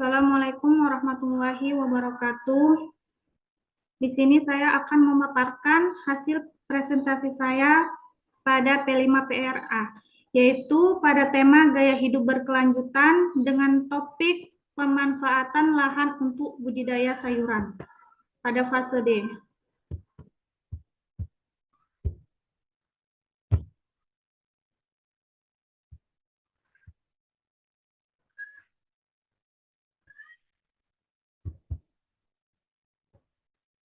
Assalamualaikum warahmatullahi wabarakatuh. Di sini saya akan memaparkan hasil presentasi saya pada P5 PRA, yaitu pada tema gaya hidup berkelanjutan dengan topik pemanfaatan lahan untuk budidaya sayuran pada fase D.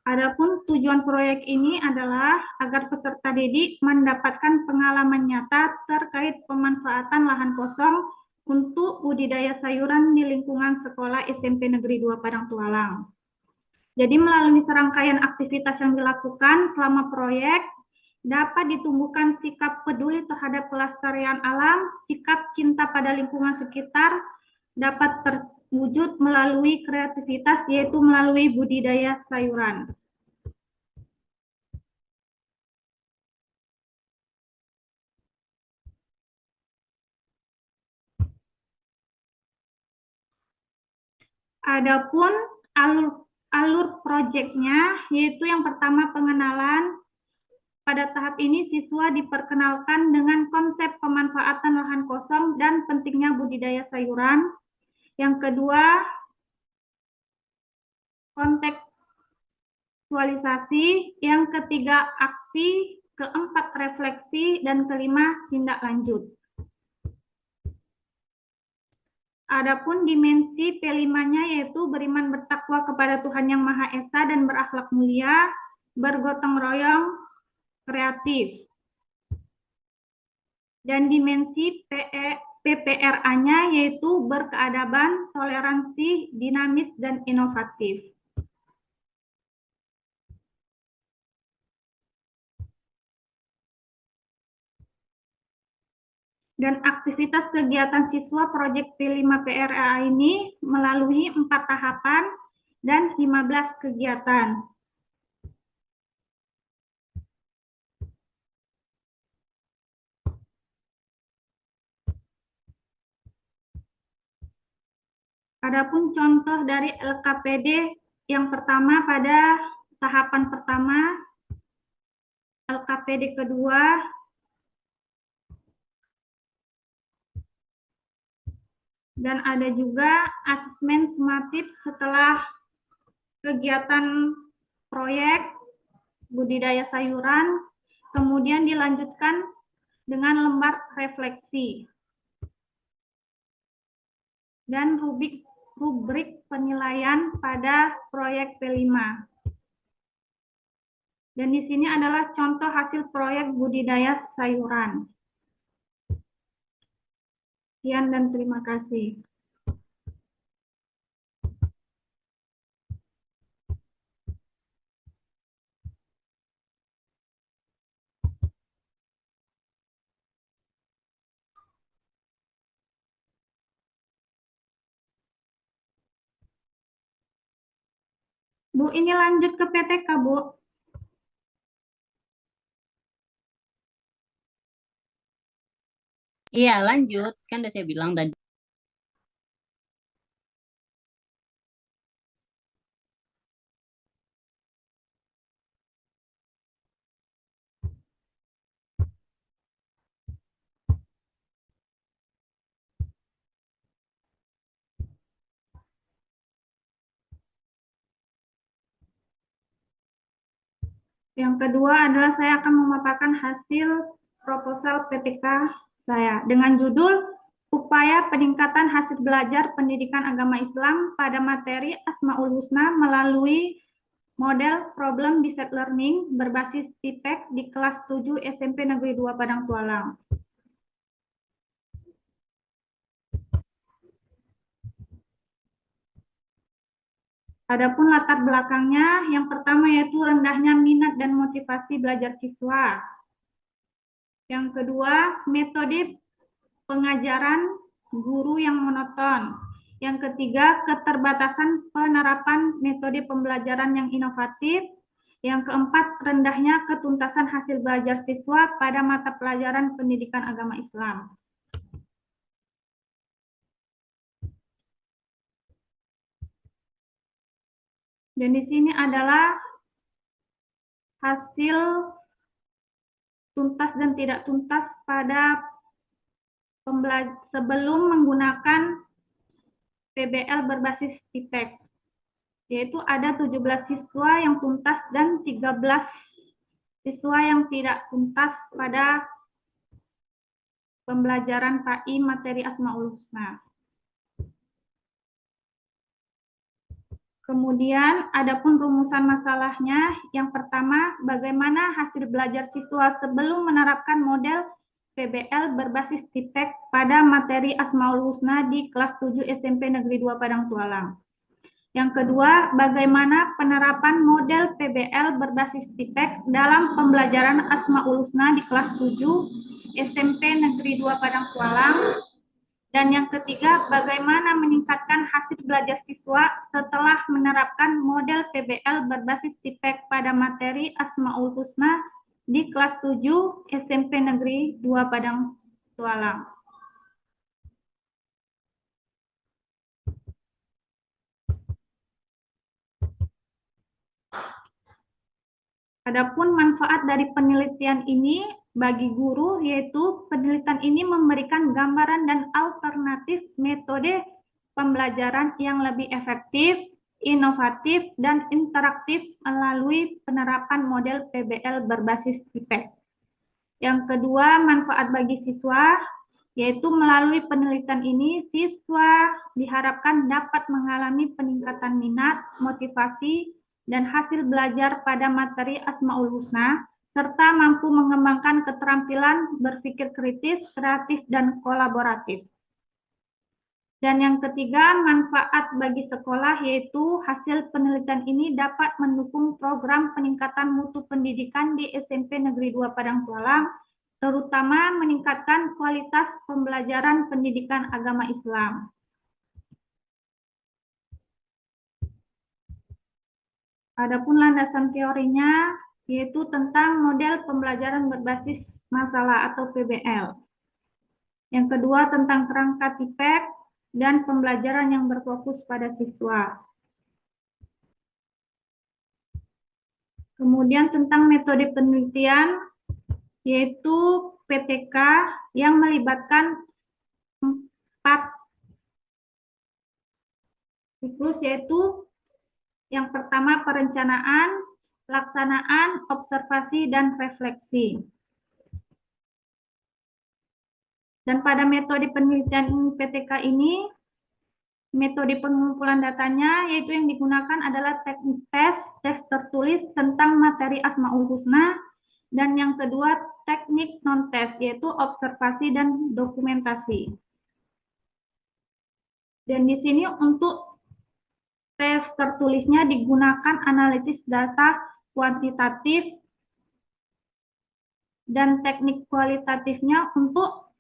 Adapun tujuan proyek ini adalah agar peserta didik mendapatkan pengalaman nyata terkait pemanfaatan lahan kosong untuk budidaya sayuran di lingkungan sekolah SMP Negeri 2 Padang Tualang. Jadi melalui serangkaian aktivitas yang dilakukan selama proyek, dapat ditumbuhkan sikap peduli terhadap kelestarian alam, sikap cinta pada lingkungan sekitar, dapat terwujud melalui kreativitas, yaitu melalui budidaya sayuran. Adapun alur proyeknya, yaitu yang pertama pengenalan. Pada tahap ini siswa diperkenalkan dengan konsep pemanfaatan lahan kosong dan pentingnya budidaya sayuran. Yang kedua, kontekstualisasi. Yang ketiga, aksi. Keempat, refleksi. Dan kelima, tindak lanjut. Adapun dimensi P5-nya yaitu beriman bertakwa kepada Tuhan Yang Maha Esa dan berakhlak mulia, bergotong royong, kreatif. Dan dimensi PPRA-nya yaitu berkeadaban, toleransi, dinamis, dan inovatif. Dan aktivitas kegiatan siswa proyek P5 PRA ini melalui 4 tahapan dan 15 kegiatan. Adapun contoh dari LKPD yang pertama pada tahapan pertama, LKPD kedua, dan ada juga asesmen sumatif setelah kegiatan proyek budidaya sayuran, kemudian dilanjutkan dengan lembar refleksi dan rubrik penilaian pada proyek P5. Dan di sini adalah contoh hasil proyek budidaya sayuran. Sekian dan terima kasih. Bu, ini lanjut ke PTK, Bu. Iya, lanjut. Kan udah saya bilang tadi. Yang kedua adalah saya akan memaparkan hasil proposal PTK saya dengan judul Upaya Peningkatan Hasil Belajar Pendidikan Agama Islam pada materi Asmaul Husna melalui model Problem Based Learning berbasis TIPEK di kelas 7 SMP Negeri 2 Padang Tualang. Adapun latar belakangnya, yang pertama yaitu rendahnya minat dan motivasi belajar siswa. Yang kedua, metode pengajaran guru yang monoton. Yang ketiga, keterbatasan penerapan metode pembelajaran yang inovatif. Yang keempat, rendahnya ketuntasan hasil belajar siswa pada mata pelajaran pendidikan agama Islam. Dan di sini adalah hasil tuntas dan tidak tuntas pada sebelum menggunakan PBL berbasis TIPEK, yaitu ada 17 siswa yang tuntas dan 13 siswa yang tidak tuntas pada pembelajaran PAI materi Asmaul Husna. Kemudian, adapun rumusan masalahnya, yang pertama, bagaimana hasil belajar siswa sebelum menerapkan model PBL berbasis TIPEK pada materi Asmaul Husna di kelas 7 SMP Negeri 2 Padang Tualang. Yang kedua, bagaimana penerapan model PBL berbasis TIPEK dalam pembelajaran Asmaul Husna di kelas 7 SMP Negeri 2 Padang Tualang. Dan yang ketiga, bagaimana meningkatkan hasil belajar siswa setelah menerapkan model PBL berbasis TIPEK pada materi Asmaul Husna di kelas 7 SMP Negeri 2 Padang Tualang. Adapun manfaat dari penelitian ini bagi guru, yaitu penelitian ini memberikan gambaran dan alternatif metode pembelajaran yang lebih efektif, inovatif, dan interaktif melalui penerapan model PBL berbasis TIPEK. Yang kedua, manfaat bagi siswa, yaitu melalui penelitian ini, siswa diharapkan dapat mengalami peningkatan minat, motivasi, dan hasil belajar pada materi Asmaul Husna, serta mampu mengembangkan keterampilan berpikir kritis, kreatif, dan kolaboratif. Dan yang ketiga, manfaat bagi sekolah, yaitu hasil penelitian ini dapat mendukung program peningkatan mutu pendidikan di SMP Negeri 2 Padang Tualang, terutama meningkatkan kualitas pembelajaran pendidikan agama Islam. Adapun landasan teorinya, yaitu tentang model pembelajaran berbasis masalah atau PBL. Yang kedua, tentang kerangka TIPEK dan pembelajaran yang berfokus pada siswa. Kemudian tentang metode penelitian, yaitu PTK yang melibatkan 4 siklus, yaitu yang pertama perencanaan, pelaksanaan, observasi, dan refleksi. Dan pada metode penelitian PTK ini, metode pengumpulan datanya yaitu yang digunakan adalah teknik tes tertulis tentang materi Asmaul Husna, dan yang kedua teknik non-tes yaitu observasi dan dokumentasi. Dan di sini untuk tes tertulisnya digunakan analisis data kuantitatif, dan teknik kualitatifnya untuk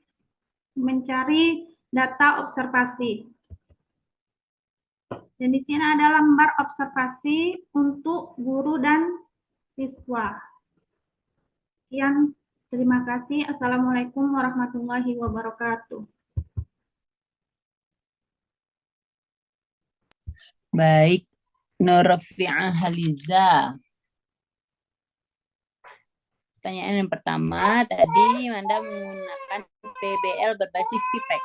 mencari data observasi. Dan di sini ada lembar observasi untuk guru dan siswa. Sekian, terima kasih. Assalamualaikum warahmatullahi wabarakatuh. Baik, Nurfi'ah Haliza. Pertanyaan yang pertama, tadi Manda menggunakan PBL berbasis TIPEK.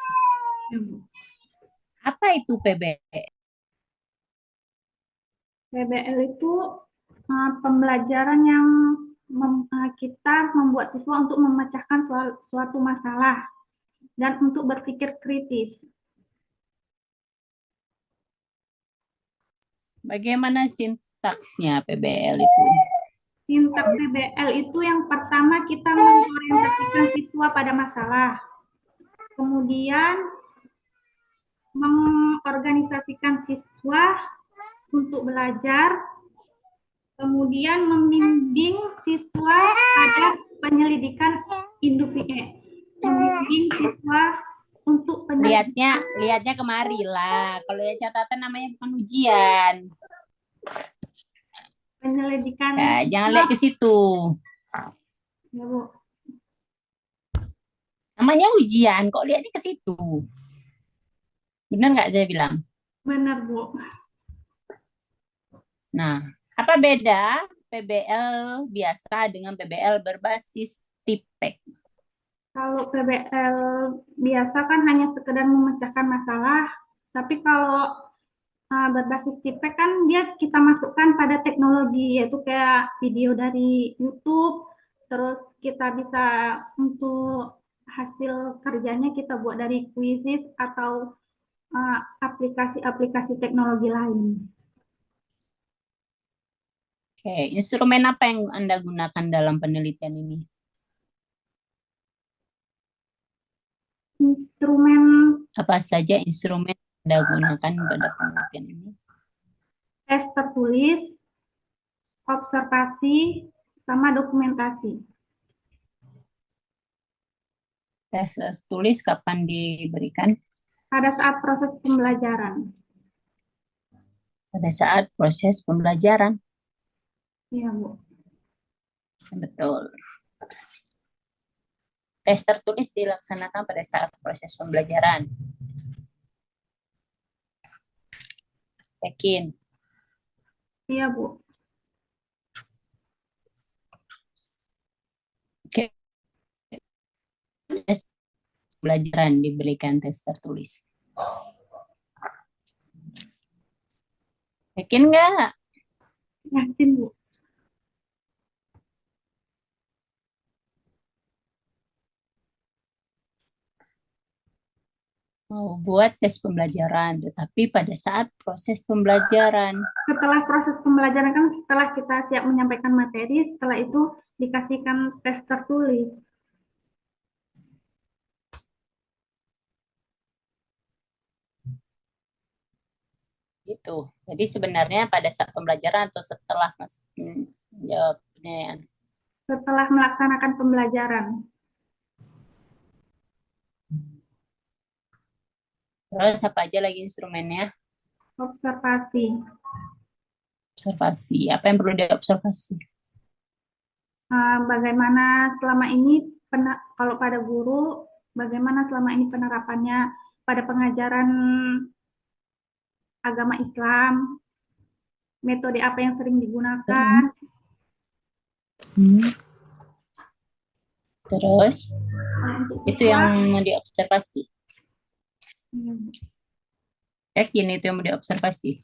Apa itu PBL? PBL itu pembelajaran yang kita membuat siswa untuk memecahkan suatu masalah dan untuk berpikir kritis. Bagaimana sintaksnya PBL itu? Sintaks PBL itu yang pertama kita mengorientasikan siswa pada masalah. Kemudian mengorganisasikan siswa untuk belajar. Kemudian membimbing siswa pada penyelidikan individu. Membimbing siswa untuk lihatnya kemari lah. Kalau ya catatan namanya bukan ujian. Penyelidikan. Ya, jangan lihat ke situ. Ya, Bu. Namanya ujian, kok lihatnya ke situ. Benar nggak saya bilang? Benar, Bu. Nah, apa beda PBL biasa dengan PBL berbasis TIPEK? Kalau PBL biasa kan hanya sekedar memecahkan masalah, tapi kalau berbasis TIPEK kan dia kita masukkan pada teknologi, yaitu kayak video dari YouTube, terus kita bisa untuk hasil kerjanya kita buat dari Quizzes atau aplikasi-aplikasi teknologi lain. Oke, instrumen apa yang Anda gunakan dalam penelitian ini? Instrumen Apa saja instrumen yang Anda gunakan pada penelitian ini? tes tertulis, observasi, sama dokumentasi. Tes tulis kapan diberikan? Pada saat proses pembelajaran. Pada saat proses pembelajaran. Iya, Bu. Betul. Tes tertulis dilaksanakan pada saat proses pembelajaran. Yakin? Iya, Bu. Oke. Tes pembelajaran diberikan tes tertulis. Yakin nggak? Yakin, Bu. Mau buat tes pembelajaran, tetapi pada saat proses pembelajaran. Setelah proses pembelajaran kan setelah kita siap menyampaikan materi, setelah itu dikasihkan tes tertulis. Gitu. Jadi sebenarnya pada saat pembelajaran atau setelah Mas jawab pertanyaan. Setelah melaksanakan pembelajaran. Terus apa aja lagi instrumennya? Observasi. Observasi. Apa yang perlu diobservasi? Bagaimana selama ini kalau pada guru, bagaimana selama ini penerapannya pada pengajaran agama Islam, metode apa yang sering digunakan. Terus Untuk itu siswa, yang mau diobservasi. Yakin itu yang mau diobservasi.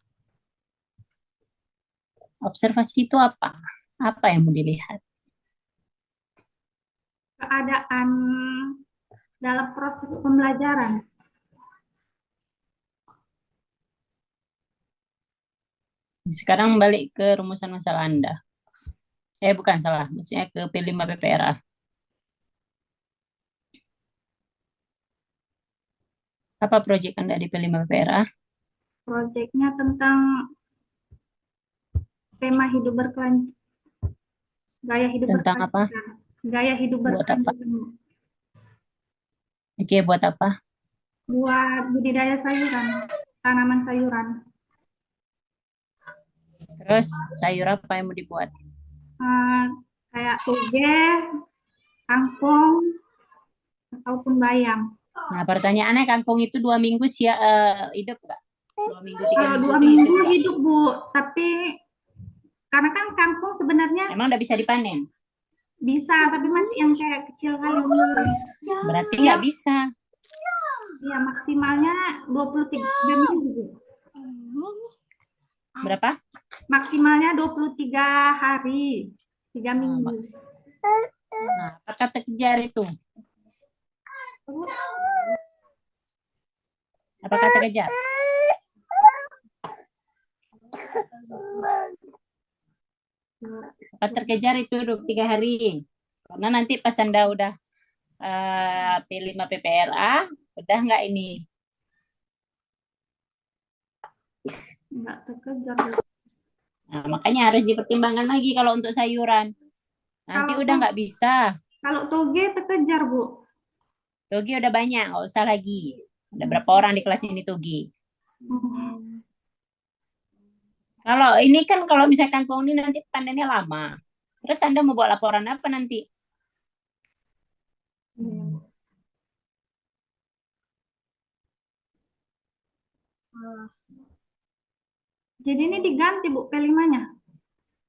Observasi itu apa? Apa yang mau dilihat? keadaan dalam proses pembelajaran. Sekarang balik ke rumusan masalah Anda. Bukan salah, maksudnya ke P5 PPRA. Apa proyek Anda di P5 PPRA? Proyeknya tentang tema hidup berkelanjutan, gaya hidup Tentang apa? berkelanjutan. Gaya hidup Buat apa? berkelanjutan. Oke, buat apa? Buat budidaya sayuran, tanaman sayuran. Terus sayur apa yang mau dibuat? Kayak toge, kangkung, ataupun bayam. Nah, pertanyaannya kangkung itu 2 minggu hidup nggak? 2 minggu, 3 Kalau minggu 2 itu minggu hidup nggak? hidup, Bu. Tapi karena kan kangkung sebenarnya Emang udah bisa dipanen? bisa, tapi masih yang kayak kecil kali. Berarti Ya, nggak bisa. ya maksimalnya 23 minggu, Bu. Berapa? Maksimalnya 23 hari, 3 Nah, minggu. Nah, apa kata kejar itu? Apa kata kejar? Apa terkejar itu 23 hari. Karena nanti pas Anda udah P5 PPRA, udah nggak ini? Nggak terkejar. Nah, makanya harus dipertimbangkan lagi kalau untuk sayuran. Nanti Kalau udah nggak bisa. kalau toge terkejar, Bu. Togi udah banyak, nggak usah lagi. Ada berapa orang di kelas ini Togi? Kalau ini kan kalau misalkan kangkung ini nanti panennya lama. Terus Anda mau buat laporan apa nanti? Jadi ini diganti Bu P5-nya.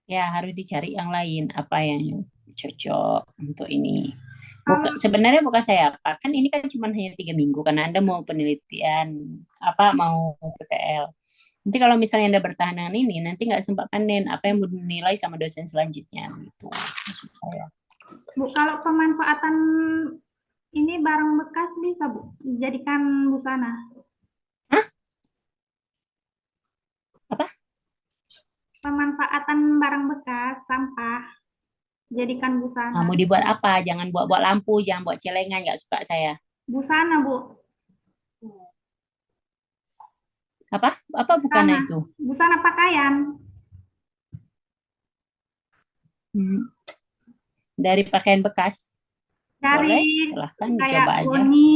Ya, harus dicari yang lain, apa yang cocok untuk ini. Kalau Sebenarnya bukan saya apa, kan ini kan cuma hanya 3 minggu, karena Anda mau penelitian, apa mau PPL. Nanti kalau misalnya Anda bertahan dengan ini, nanti nggak sempat panen apa yang mau dinilai sama dosen selanjutnya, gitu maksud saya. Bu, kalau pemanfaatan ini barang bekas bisa Bu dijadikan busana. Hah? Apa? Pemanfaatan barang bekas, sampah, jadikan Nah, busana. mau dibuat apa? Jangan buat-buat lampu, jangan buat celengan, nggak suka saya. Busana Bu, Apa? Apa bukan busana, itu? busana pakaian. Hmm, Dari pakaian bekas. Dari Boleh, silahkan kayak dicoba aja. goni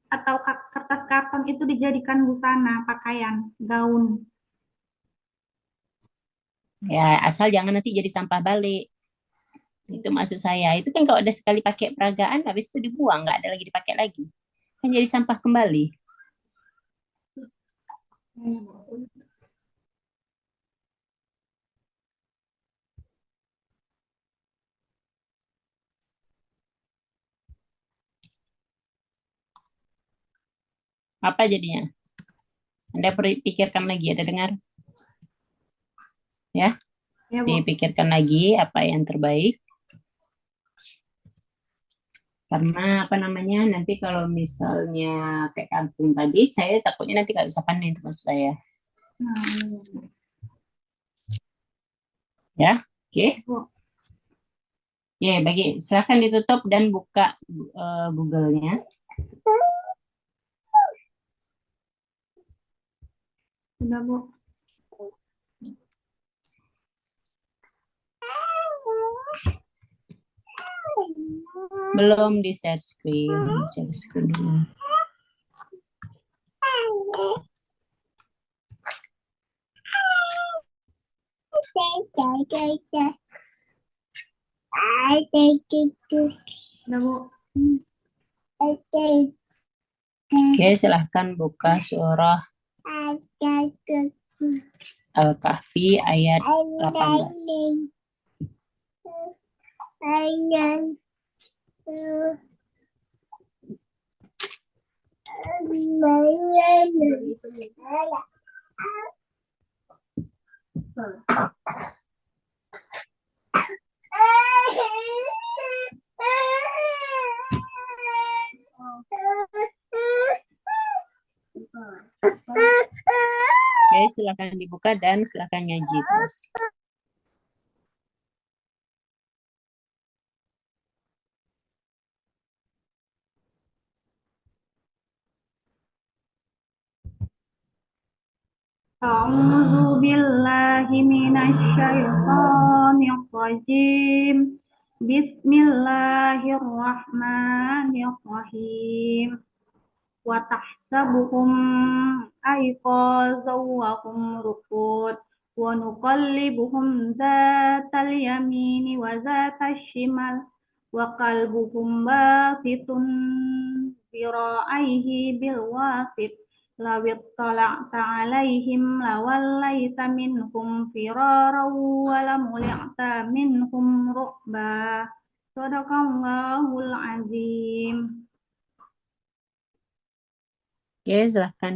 atau kertas karton itu dijadikan busana, pakaian, gaun. Ya, asal jangan nanti jadi sampah balik. Itu maksud saya. Itu kan kalau udah sekali pakai peragaan, habis itu dibuang, nggak ada lagi dipakai lagi. Kan jadi sampah kembali. Apa jadinya? Anda pikirkan lagi, ada dengar? Ya, Ya Bu. dipikirkan lagi apa yang terbaik. Karena apa namanya, nanti kalau misalnya kayak kantung tadi, saya takutnya nanti nggak bisa panen itu maksud saya. Nah, Ya, oke. Bu. Ya, silakan ditutup dan buka Google-nya. Sudah Bu. Belum di share screen, share screen dulu. Sudah Bu. Oke, silahkan buka surah Al-Kahfi ayat 18. Oke, silahkan dibuka dan silahkan ngaji terus. A'udzu billahi minasyaitonir rajim. Bismillahirrahmanirrahim. Wa tahsabuhum aiqazan wa hum ruqud wa nuqallibuhum zatal yamini wa zatal shimal wa qalbuhum basitun bira'aihi bil wasit lawit tala'ta alaihim lawallaita minhum firaran wa lamuli'ta minhum ru'ba. Sadaqallahul azim. Oke, silahkan